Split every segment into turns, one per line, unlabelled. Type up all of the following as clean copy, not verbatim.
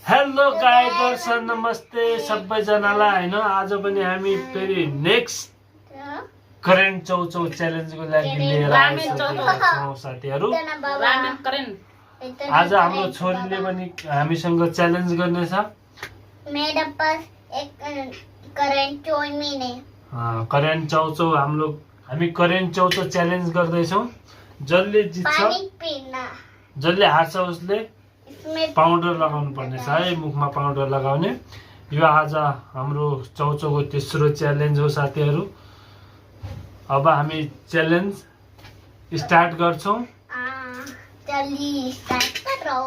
Hello guys दर्शक नमस्ते सबैजनालाई हैन आज पनि हामी फेरि नेक्स्ट करेन्ट चौचौ च्यालेन्जको लागि लिएर आएका छौं साथीहरु। आज हाम्रो छोरीले पनि हामीसँग च्यालेन्ज गर्नेछ।
मेरे पास एक करेन्ट चौमिन है।
करेन्ट चौचौ हामी करेन्ट चौचौ च्यालेन्ज गर्दै छौं। जसले जित्छ जसले हार्छ उसले पाउडर लगाउनु पर्ने छ है, मुखमा पाउडर लगाउने। यो आज हाम्रो चौचौको तेस्रो च्यालेन्ज हो साथीहरु। अब हामी च्यालेन्ज स्टार्ट गर्छौं।
जल्दी स्टार्ट करो।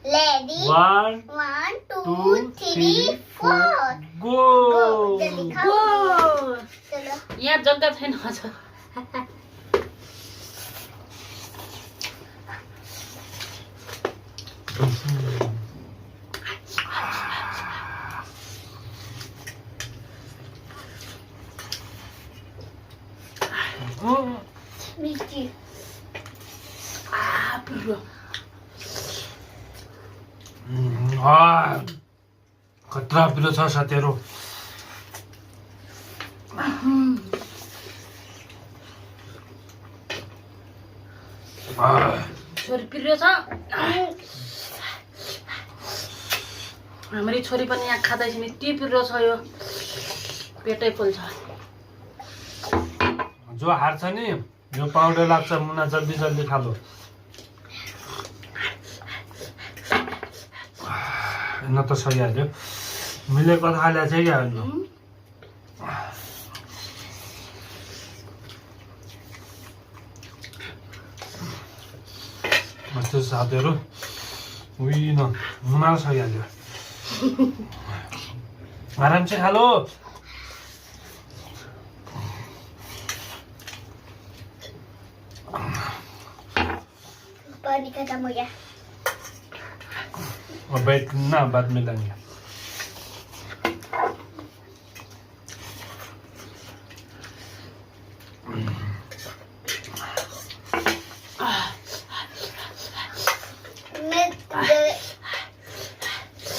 रेडी
1
2 3 4
गो
जल्दी खाओ। चलो
यहाँ जग्गा छैन अझ।
मिर्ची
खतरा पिरो छ साथीहरु।
छोरी पिर्यो छ। हाम्रो छोरी पनि यहाँ खाँदैछ नि, टी पिर्यो छ। यो पेटै फुल्छ।
जो हार्छ नि यो पाउडर लाग्छ मुना, जल्दी जल्दी खालो। न त सही हाल्यो मिलेको त हाल्या चाहिँ क्या हेर्नु। मस्तो साथीहरु उही न मुना सही हाल्यो। आराम से खालो।
पानी खत्म हो गया।
और बैठना बाद में लेंगे।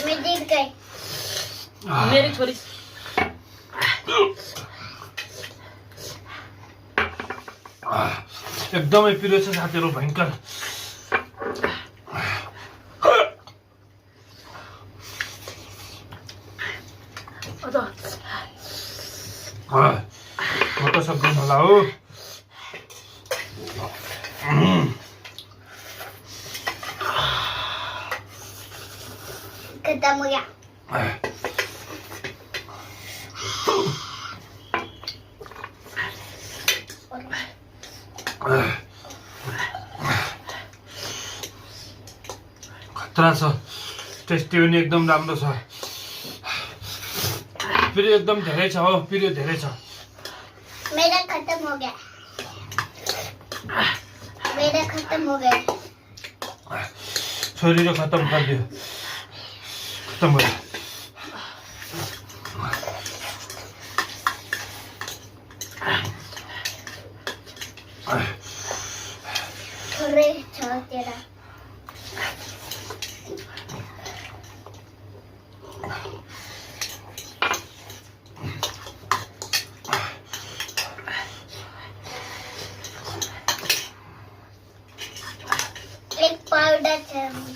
मैं जीत गई।
मेरी छोरी
एकदमै पिरो छ साथीहरु, भयंकर। म त सक्दिन होला हो।
खत्म हो गया।
खतरा छ, टेस्टी पनि एकदम राम्रो छ। पिरो एकदम धेरै छ हो, पिरो धेरै छ।
मेरा खत्म हो गया। मेरा खत्म हो गया।
छोरी रो खत्म कर दियो। खत्म हो गया।
थोड़े छ तेरा। एक पाउडर चाहिए।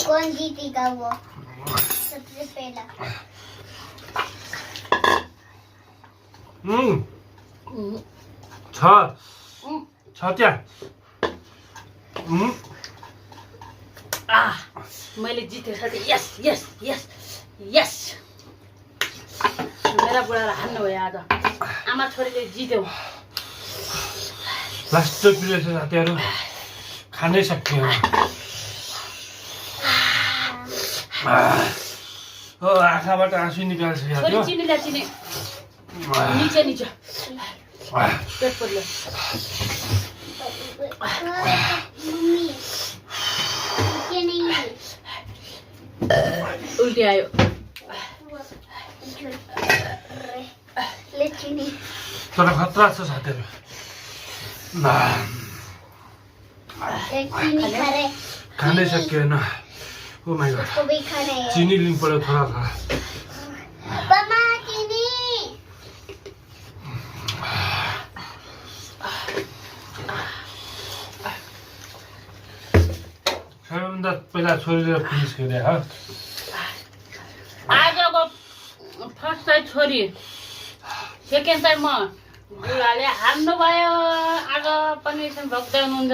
कौन जीतेगा वो सबसे पहला?
छ त्यहाँ।
मैले जितेँ साथी। यस यस यस यस। मेरा बुढालाई हान्नु भयो आज। आमा छोरीले जित्यो।
लास्ट पिरो छ साथीहरु, खानै सक्दिन। आँखाबाट आँसु निकाल्छ यार।
छोरी चिनीले चिने नीचे नीचे पेट फुल्यो।
मम्मी ये नहीं है।
उल्टी आयो।
ले चीनी।
तर खतरा छ साथीहरु।
चीनी खा रहे
खानै सकिएन ओ माय गॉड
उसको भी खाना है
चिनी लिनु पर्यो थोड़ा थोड़ा
मम्मा चीनी
सबैभन्दा पहिला छोरीले फिनिस गरे हो
आजको फर्स्ट चाहिँ छोरी सेकेन्ड चाहिँ म बुढाले हान्नु भयो आज पनि एकछिन भक्दै हुनुहुन्छ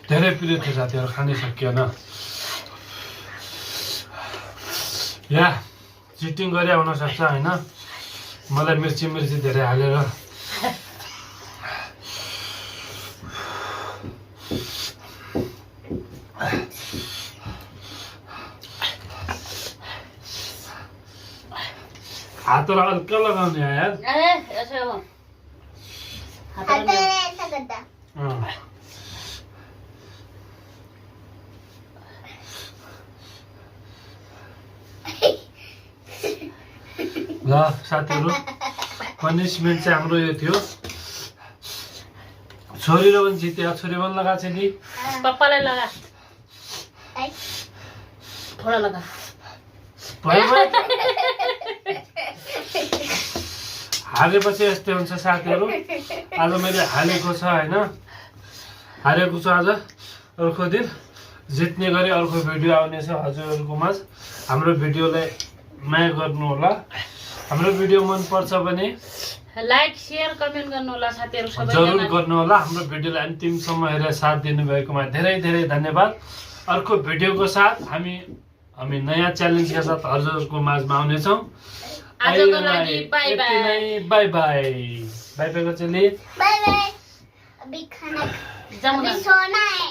धेरै प्रिय थियो साथीहरू खानै सकिएन या चिटिङ गरे हुनसक्छ होइन मलाई मिर्ची धेरै हालेर हातहरू हल्का लगाउने यार
यसो
आता है ऐसा करता
ल साथीहरू पनिसमेन्ट चाहिँ हाम्रो यो थियो छोरी र पनि जित्यो छोरी पनि लगाएको छ नि
पप्पालाई लगा थोडा लगा
हालेपछि यस्तै हुन्छ साथीहरू आज मैले हालेको छ होइन हारेको छु आज अर्को दिन जित्ने गरी अर्को भिडियो आउनेछ हजुरहरूको माझ हाम्रो भिडियोलाई माया गर्नु होला हाम्रो भिडियो मन पर्छ भने
लाइक शेयर कमेन्ट गर्नु होला साथीहरु
जरुर
सबैजना
गर्नु होला हाम्रो भिडियोलाई अन्तिमसम्म हेरेर साथ दिनुभएकोमा धेरै धेरै धन्यवाद अर्को भिडियोको साथ हामी नयाँ च्यालेन्जका साथ हजुरहरूको माझमा आउने छौं
आजको लागि bye bye
bye bye bye bye गचेली
बाय बाय अभी खाना
जमुना
अभी सोना है